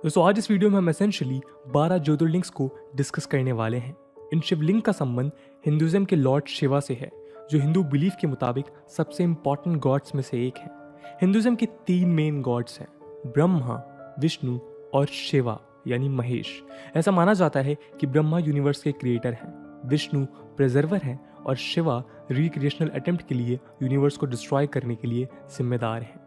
दोस्तों आज इस वीडियो में हम एसेंशियली 12 ज्योतिर्लिंग्स को डिस्कस करने वाले हैं। इन शिवलिंग का संबंध हिंदुइज्म के लॉर्ड शिवा से है, जो हिंदू बिलीफ के मुताबिक सबसे इंपॉर्टेंट गॉड्स में से एक है। हिंदुइज्म के 3 मेन गॉड्स हैं, ब्रह्मा, विष्णु और शिवा यानी महेश। ऐसा माना जाता है कि ब्रह्मा यूनिवर्स के क्रिएटर हैं, विष्णु प्रिजर्वर हैं और शिवा रिक्रिएशनल अटेम्प्ट के लिए यूनिवर्स को डिस्ट्रॉय करने के लिए जिम्मेदार हैं।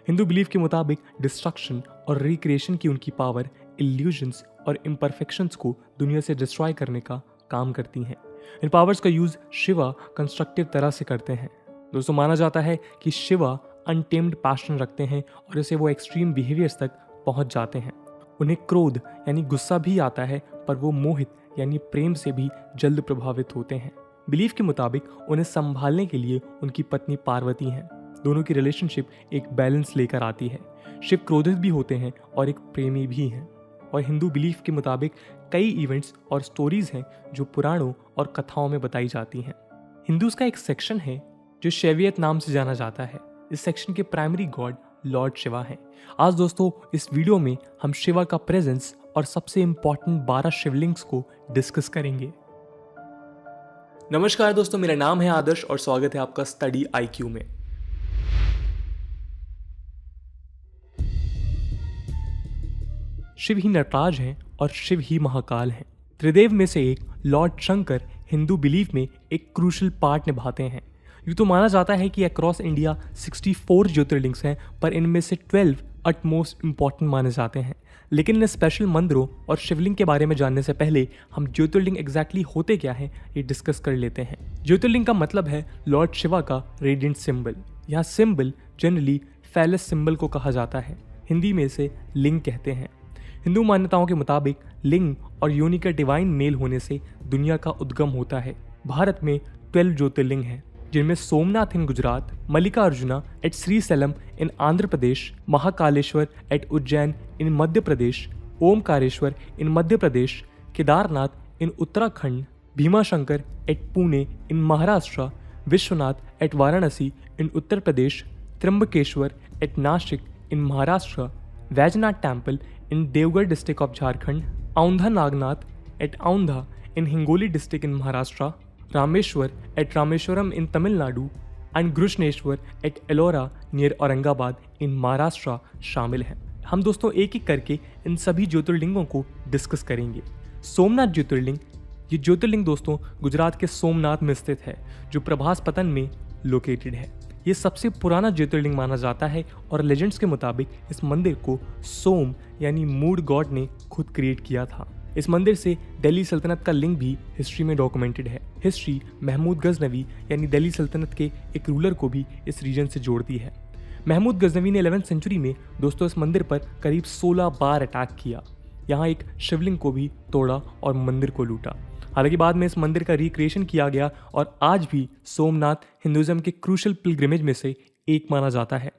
हिंदू बिलीफ के मुताबिक डिस्ट्रक्शन और रिक्रिएशन की उनकी पावर इल्यूजन्स और इम्परफेक्शंस को दुनिया से डिस्ट्रॉय करने का काम करती हैं। इन पावर्स का यूज शिवा कंस्ट्रक्टिव तरह से करते हैं। दोस्तों माना जाता है कि शिवा अनटेम्ड पैशन रखते हैं और इसे वो एक्सट्रीम बिहेवियर्स तक पहुंच जाते हैं। उन्हें क्रोध यानी गुस्सा भी आता है, पर वो मोहित यानी प्रेम से भी जल्द प्रभावित होते हैं। बिलीफ के मुताबिक उन्हें संभालने के लिए उनकी पत्नी पार्वती हैं। दोनों की रिलेशनशिप एक बैलेंस लेकर आती है। शिव क्रोधित भी होते हैं और एक प्रेमी भी हैं। और हिंदू बिलीफ के मुताबिक कई इवेंट्स और स्टोरीज हैं जो पुराणों और कथाओं में बताई जाती हैं। हिंदूज का एक सेक्शन है जो शैवियत नाम से जाना जाता है। इस सेक्शन के प्राइमरी गॉड लॉर्ड शिवा हैं। आज दोस्तों इस वीडियो में हम शिवा का प्रेजेंस और सबसे इंपॉर्टेंट 12 शिवलिंग्स को डिस्कस करेंगे। नमस्कार दोस्तों, मेरा नाम है आदर्श और स्वागत है आपका स्टडी IQ में। शिव ही नटराज हैं और शिव ही महाकाल हैं। त्रिदेव में से एक लॉर्ड शंकर हिंदू बिलीफ में एक क्रूशल पार्ट निभाते हैं। यूँ तो माना जाता है कि अक्रॉस इंडिया 64 ज्योतिर्लिंग्स हैं, पर इनमें से 12 अटमोस्ट इंपॉर्टेंट माने जाते हैं। लेकिन इन स्पेशल मंदिरों और शिवलिंग के बारे में जानने से पहले हम ज्योतिर्लिंग एग्जैक्टली होते क्या हैं ये डिस्कस कर लेते हैं। ज्योतिर्लिंग का मतलब है लॉर्ड शिवा का रेडिएंट सिंबल। यहाँ सिंबल जनरली फैलस सिंबल को कहा जाता है, हिंदी में इसे लिंग कहते हैं। हिंदू मान्यताओं के मुताबिक लिंग और योनि का डिवाइन मेल होने से दुनिया का उद्गम होता है। भारत में 12 ज्योतिर्लिंग हैं, जिनमें Somnath in Gujarat, Mallikarjuna at Srisailam in Andhra Pradesh, Mahakaleshwar at Ujjain in Madhya Pradesh, Omkareshwar in Madhya Pradesh, Kedarnath in Uttarakhand, Bhimashankar at Pune in Maharashtra, Vishwanath at Varanasi in Uttar Pradesh, Trimbakeshwar at Nashik in Maharashtra, Vaijnath temple in देवगढ़ district of Jharkhand, Aundha Nagnath at Aundha in Hingoli district in Maharashtra, Rameshwar at Rameswaram in Tamil Nadu and Grishneshwar at Ellora near Aurangabad इन महाराष्ट्र शामिल हैं। हम दोस्तों एक एक करके इन सभी ज्योतिर्लिंगों को डिस्कस करेंगे। सोमनाथ ज्योतिर्लिंग, ये ज्योतिर्लिंग दोस्तों गुजरात के सोमनाथ में स्थित है, जो प्रभास पतन में लोकेटेड है। ये सबसे पुराना ज्योतिर्लिंग माना जाता है और लेजेंड्स के मुताबिक इस मंदिर को सोम यानी मूड गॉड ने खुद क्रिएट किया था। इस मंदिर से दिल्ली सल्तनत का लिंक भी हिस्ट्री में डॉक्यूमेंटेड है। हिस्ट्री महमूद गजनवी यानी दिल्ली सल्तनत के एक रूलर को भी इस रीजन से जोड़ती है। महमूद गजनवी ने 11वीं सेंचुरी में दोस्तों इस मंदिर पर करीब 16 बार अटैक किया। यहाँ एक शिवलिंग को भी तोड़ा और मंदिर को लूटा। हालांकि बाद में इस मंदिर का रिक्रिएशन किया गया और आज भी सोमनाथ हिंदुइज्म के क्रूशल पिलग्रिमेज में से एक माना जाता है।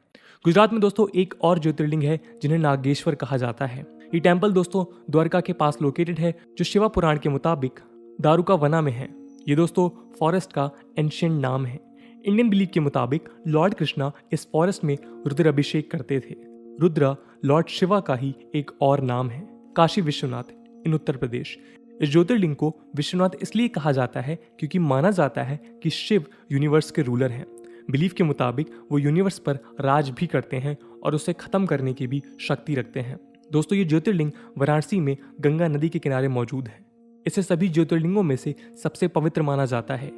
गुजरात में दोस्तों एक और ज्योतिर्लिंग है जिन्हें नागेश्वर कहा जाता है। ये टेम्पल दोस्तों द्वारका के पास लोकेटेड है, जो शिवा पुराण के मुताबिक दारुका वना में है। ये दोस्तों फॉरेस्ट का एंशिएंट नाम है। इंडियन बिलीफ के मुताबिक लॉर्ड कृष्णा इस फॉरेस्ट में रुद्र अभिषेक करते थे। रुद्र लॉर्ड शिवा का ही एक और नाम है। काशी विश्वनाथ इन उत्तर प्रदेश। इस ज्योतिर्लिंग को विश्वनाथ इसलिए कहा जाता है क्योंकि माना जाता है कि शिव यूनिवर्स के रूलर हैं। बिलीफ के मुताबिक वो यूनिवर्स पर राज भी करते हैं और उसे खत्म करने की भी शक्ति रखते हैं। दोस्तों ये ज्योतिर्लिंग वाराणसी में गंगा नदी के किनारे मौजूद है। इसे सभी ज्योतिर्लिंगों में से सबसे पवित्र माना जाता है।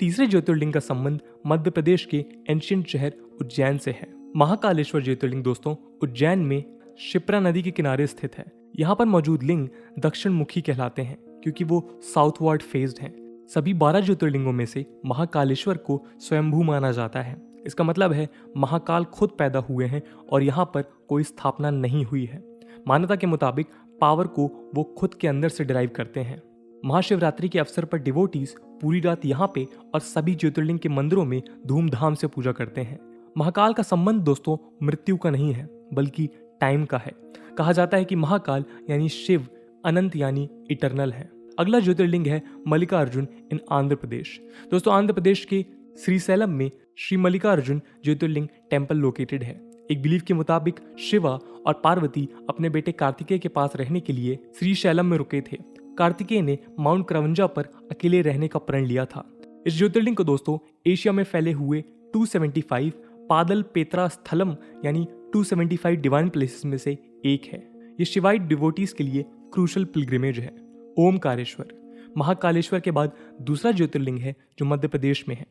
तीसरे ज्योतिर्लिंग का संबंध मध्य प्रदेश के एंशिएंट शहर उज्जैन से है। महाकालेश्वर ज्योतिर्लिंग दोस्तों उज्जैन में शिप्रा नदी के किनारे स्थित है। यहाँ पर मौजूद लिंग दक्षिण मुखी कहलाते हैं क्योंकि वो साउथवर्ड फेस्ड हैं। सभी 12 ज्योतिर्लिंगों में से महाकालेश्वर को स्वयंभू माना जाता है। इसका मतलब है महाकाल खुद पैदा हुए हैं और यहाँ पर कोई स्थापना नहीं हुई है। मान्यता के मुताबिक पावर को वो खुद के अंदर से डिराइव करते हैं। महाशिवरात्रि के अवसर पर डिवोटीज पूरी रात यहाँ पे और सभी ज्योतिर्लिंग के मंदिरों में धूमधाम से पूजा करते हैं। महाकाल का संबंध दोस्तों मृत्यु का नहीं है बल्कि टाइम का है। कहा जाता है कि महाकाल यानी शिव अनंत यानी इटर्नल है। अगला ज्योतिर्लिंग है मल्लिकार्जुन इन आंध्र प्रदेश। दोस्तों आंध्र प्रदेश के श्रीशैलम में श्री मल्लिकार्जुन ज्योतिर्लिंग टेम्पल लोकेटेड है। एक बिलीफ के मुताबिक शिवा और पार्वती अपने बेटे कार्तिकेय के पास रहने के लिए श्रीशैलम में रुके थे। कार्तिकेय ने माउंट क्रवंजा पर अकेले रहने का प्रण लिया था। इस ज्योतिर्लिंग को दोस्तों एशिया में फैले हुए 275 पादल पेत्रा स्थलम यानी 275 डिवाइन प्लेसेस में से एक है। ये शिवाइट डिवोटीज के लिए क्रूशल पिलग्रिमेज है। ओमकारेश्वर महाकालेश्वर के बाद दूसरा ज्योतिर्लिंग है जो मध्य प्रदेश में है।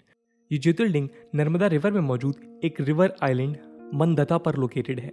ये ज्योतिर्लिंग नर्मदा रिवर में मौजूद एक रिवर आइलैंड मनदता पर लोकेटेड है।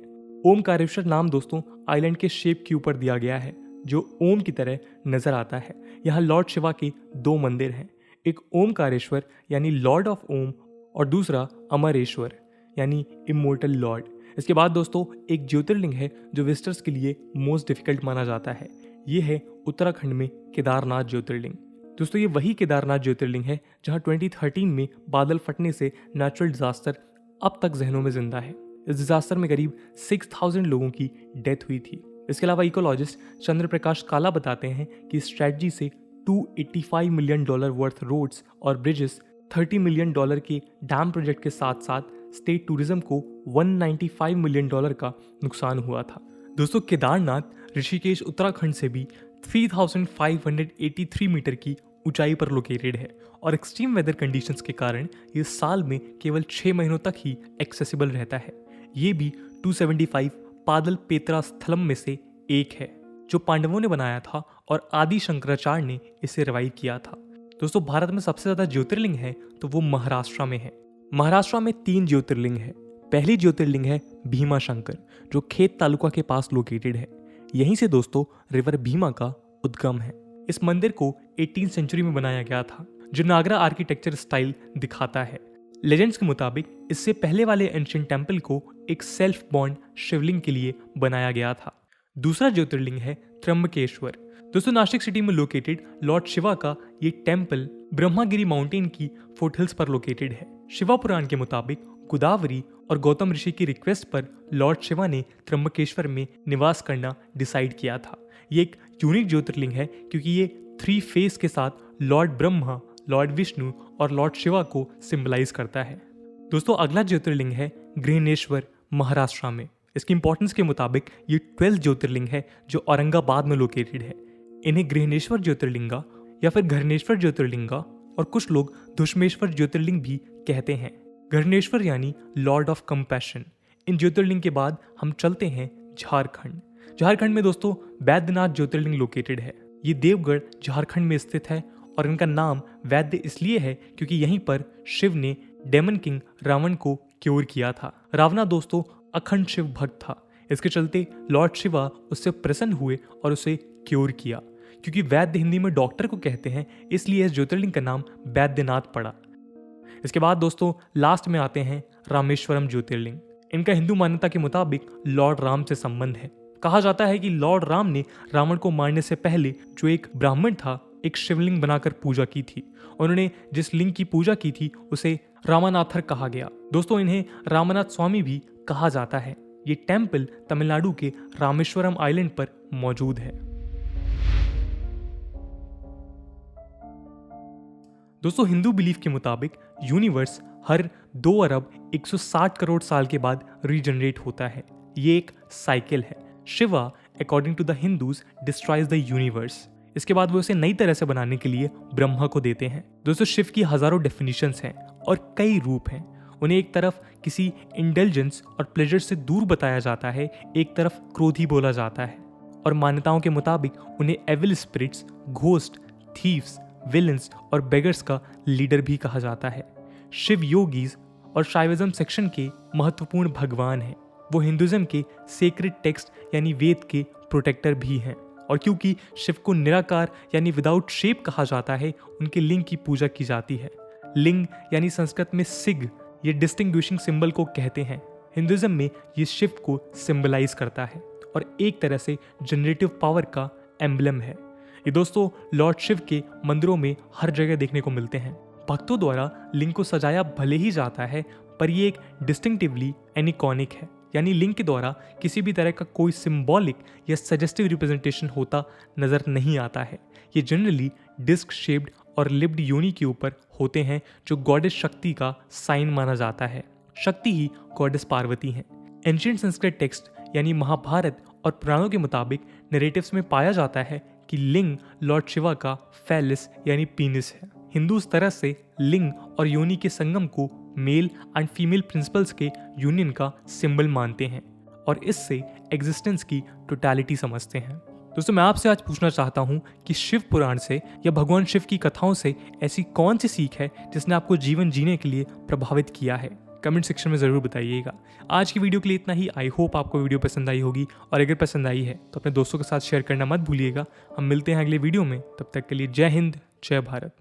ओमकारेश्वर नाम दोस्तों आइलैंड के शेप के ऊपर दिया गया है जो ओम की तरह नजर आता है। यहाँ लॉर्ड शिवा के 2 मंदिर हैं, एक ओमकारेश्वर यानी लॉर्ड ऑफ ओम और दूसरा अमरेश्वर यानी इमोर्टल लॉर्ड। इसके बाद दोस्तों एक ज्योतिर्लिंग है जो विजिटर्स के लिए मोस्ट डिफिकल्ट माना जाता है। ये है उत्तराखंड में केदारनाथ ज्योतिर्लिंग। दोस्तों ये वही केदारनाथ ज्योतिर्लिंग है जहाँ 2013 में बादल फटने से नेचुरल डिजास्टर अब तक जहनों में जिंदा है। इस डिजास्टर में करीब 6000 लोगों की डेथ हुई थी। इसके अलावा इकोलॉजिस्ट चंद्र प्रकाश काला बताते हैं कि स्ट्रेटजी से $285 मिलियन वर्थ रोड्स और ब्रिजेस, $30 मिलियन के डैम प्रोजेक्ट के साथ साथ स्टेट टूरिज्म को $195 मिलियन का नुकसान हुआ था। दोस्तों केदारनाथ ऋषिकेश उत्तराखंड से भी 3583 मीटर की ऊंचाई पर लोकेटेड है और एक्सट्रीम वेदर कंडीशंस के कारण ये साल में केवल 6 महीनों तक ही एक्सेसिबल रहता है। ये भी 275 पादल पेत्रा स्थलम में से एक है जो पांडवों ने बनाया था और आदि शंकराचार्य ने इसे रिवाइव किया था। दोस्तों भारत में सबसे ज्यादा ज्योतिर्लिंग है तो वो महाराष्ट्र में है। महाराष्ट्र में 3 ज्योतिर्लिंग है। पहली ज्योतिर्लिंग है भीमा शंकर जो खेत तालुका के पास लोकेटेड है। यहीं से दोस्तों रिवर भीमा का उद्गम है। इस मंदिर को 18th सेंचुरी में बनाया गया था जो नागरा आर्किटेक्चर स्टाइल दिखाता है। लेजेंड्स के मुताबिक इससे पहले वाले एंशिएंट टेंपल को एक सेल्फ बॉन्ड शिवलिंग के लिए बनाया गया था। दूसरा ज्योतिर्लिंग है त्र्यंबकेश्वर। दोस्तों नासिक सिटी में लोकेटेड लॉर्ड शिवा का ये टेंपल ब्रह्मागिरी माउंटेन की फुटहिल्स पर लोकेटेड है। शिवा पुराण के मुताबिक गोदावरी और गौतम ऋषि की रिक्वेस्ट पर लॉर्ड शिवा ने त्र्यंबकेश्वर में निवास करना डिसाइड किया था। ये एक यूनिक ज्योतिर्लिंग है क्योंकि ये 3 फेस के साथ लॉर्ड ब्रह्मा, लॉर्ड विष्णु और लॉर्ड शिवा को सिंबलाइज करता है। दोस्तों अगला ज्योतिर्लिंग है गृहनेश्वर महाराष्ट्र में। इसकी इंपॉर्टेंस के मुताबिक ये 12 ज्योतिर्लिंग है जो औरंगाबाद में लोकेटेड है। इन्हें गृहनेश्वर ज्योतिर्लिंगा या फिर घरनेश्वर ज्योतिर्लिंगा और कुछ लोग धुष्मेश्वर ज्योतिर्लिंग भी कहते हैं। घरनेश्वर यानी लॉर्ड ऑफ कंपैशन। इन ज्योतिर्लिंग के बाद हम चलते हैं झारखंड। झारखंड में दोस्तों वैद्यनाथ ज्योतिर्लिंग लोकेटेड है। ये देवगढ़ झारखंड में स्थित है और इनका नाम वैद्य इसलिए है क्योंकि यहीं पर शिव ने डेमन किंग रावण को क्योर किया था। रावणा दोस्तों अखंड शिव भक्त था। इसके चलते लॉर्ड शिवा उससे प्रसन्न हुए और उसे क्योर किया। क्योंकि वैद्य हिंदी में डॉक्टर को कहते हैं इसलिए इस ज्योतिर्लिंग का नाम वैद्यनाथ पड़ा। इसके बाद दोस्तों लास्ट में आते हैं रामेश्वरम ज्योतिर्लिंग। इनका हिंदू मान्यता के मुताबिक लॉर्ड राम से संबंध है। कहा जाता है कि लॉर्ड राम ने रावण को मारने से पहले जो एक ब्राह्मण था एक शिवलिंग बनाकर पूजा की थी। उन्होंने जिस लिंग की पूजा की थी उसे रामानाथर कहा गया। दोस्तों इन्हें रामनाथ स्वामी भी कहा जाता है। ये टेंपल तमिलनाडु के रामेश्वरम आइलैंड पर मौजूद है। दोस्तों हिंदू बिलीफ के मुताबिक यूनिवर्स हर 2 अरब 160 करोड़ साल के बाद रीजनरेट होता है। ये एक साइकिल है। Shiva according to the Hindus destroys the universe. इसके बाद वो उसे नई तरह से बनाने के लिए ब्रह्मा को देते हैं। दोस्तों शिव की हजारों डेफिनेशंस हैं और कई रूप हैं। उन्हें एक तरफ किसी इंटेलिजेंस और प्लेजर से दूर बताया जाता है, एक तरफ क्रोधी बोला जाता है और मान्यताओं के मुताबिक उन्हें evil spirits, ghost, thieves, villains और बेगर्स का लीडर भी कहा जाता है। शिव योगीज और शाइविज्म सेक्शन के महत्वपूर्ण भगवान हैं। वो हिंदुइज्म के सेक्रेड टेक्स्ट यानी वेद के प्रोटेक्टर भी हैं और क्योंकि शिव को निराकार यानी विदाउट शेप कहा जाता है उनके लिंग की पूजा की जाती है। लिंग यानी संस्कृत में सिग ये डिस्टिंग्विशिंग सिंबल को कहते हैं। हिंदुइज्म में ये शिव को सिंबलाइज करता है और एक तरह से जनरेटिव पावर का एम्बलम है। ये दोस्तों लॉर्ड शिव के मंदिरों में हर जगह देखने को मिलते हैं। भक्तों द्वारा लिंग को सजाया भले ही जाता है पर ये एक डिस्टिंक्टिवली एनिकॉनिक है यानी लिंग के द्वारा किसी भी तरह का कोई सिंबॉलिक या सजेस्टिव रिप्रेजेंटेशन होता नजर नहीं आता है। ये जनरली डिस्क शेप्ड और लिप्ड योनि के ऊपर होते हैं जो गॉडेस शक्ति का साइन माना जाता है। शक्ति ही गॉडेस पार्वती हैं। एंशिएंट संस्कृत टेक्स्ट यानी महाभारत और पुराणों के मुताबिक नैरेटिव्स में पाया जाता है कि लिंग लॉर्ड शिवा का फैलिस यानी पीनिस है। हिंदू इस तरह से लिंग और योनि के संगम को मेल एंड फीमेल प्रिंसिपल्स के यूनियन का सिंबल मानते हैं और इससे एग्जिस्टेंस की टोटलिटी समझते हैं। दोस्तों, मैं आपसे आज पूछना चाहता हूं कि शिव पुराण से या भगवान शिव की कथाओं से ऐसी कौन सी सीख है जिसने आपको जीवन जीने के लिए प्रभावित किया है। कमेंट सेक्शन में ज़रूर बताइएगा। आज की वीडियो के लिए इतना ही। आई होप आपको वीडियो पसंद आई होगी और अगर पसंद आई है तो अपने दोस्तों के साथ शेयर करना मत भूलिएगा। हम मिलते हैं अगले वीडियो में, तब तक के लिए जय हिंद, जय भारत।